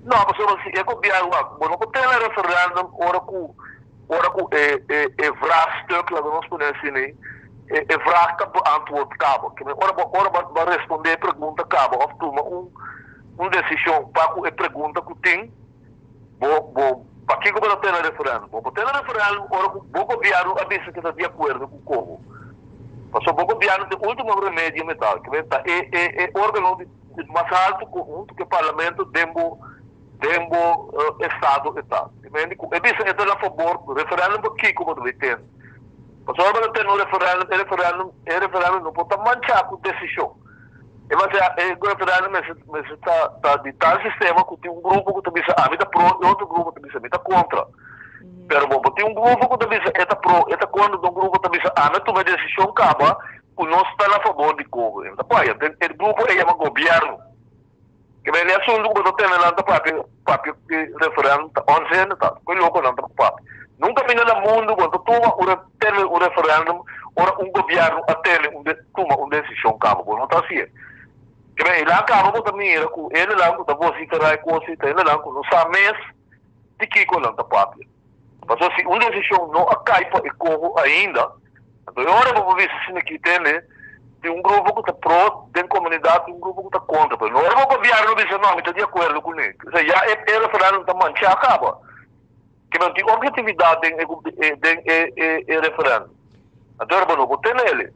não, mas assim, é copiar bom, não tem a referendum, ora que é vraag stuk, lá nós podemos assim, é vraag que antwoord cabo, que ora vai responder a pergunta cabo, of toma decisão para a pergunta que tem, para que vai ter referendo? Bom, ter referendo, ora o governo disse que está de acordo com o Congo. Passou o governo de último remédio metal, que é órgão mais alto que o parlamento dembo Estado e tal. E disse que está a favor do referendo, para que como deve ter. Passou a ter um referendo não pode manchar com decisão. E mas o referendo está de tal sistema que tem grupo que também se habita pro e outro grupo também se habita contra. Pero bom, tem grupo que também se está pro, está contra, grupo também se habita, toma decisão acaba, o nosso está a favor de Congo. Então, o grupo é o governo. Que bem, é assunto que eu tenho lá no papel referendo, 11 anos, tá? Coisa louco não está papel. Nunca vi no mundo quando toma o referendo, ora governo até toma uma decisão cabo, não está assim. Que bem, lá acaba também era com ele lá com a voz que vai com ele lá com os ames de que com não está papel. Mas se uma decisão não acai para o ainda, então agora vou ver se aqui tem, né? De grupo que está pró, tem comunidade, grupo que está contra. Mas não é o governo que diz, não, está de acordo com ele. Ou seja, já é referendo da mancha acaba. Que não tem objetividade em referendo. Então, não vou ter nele.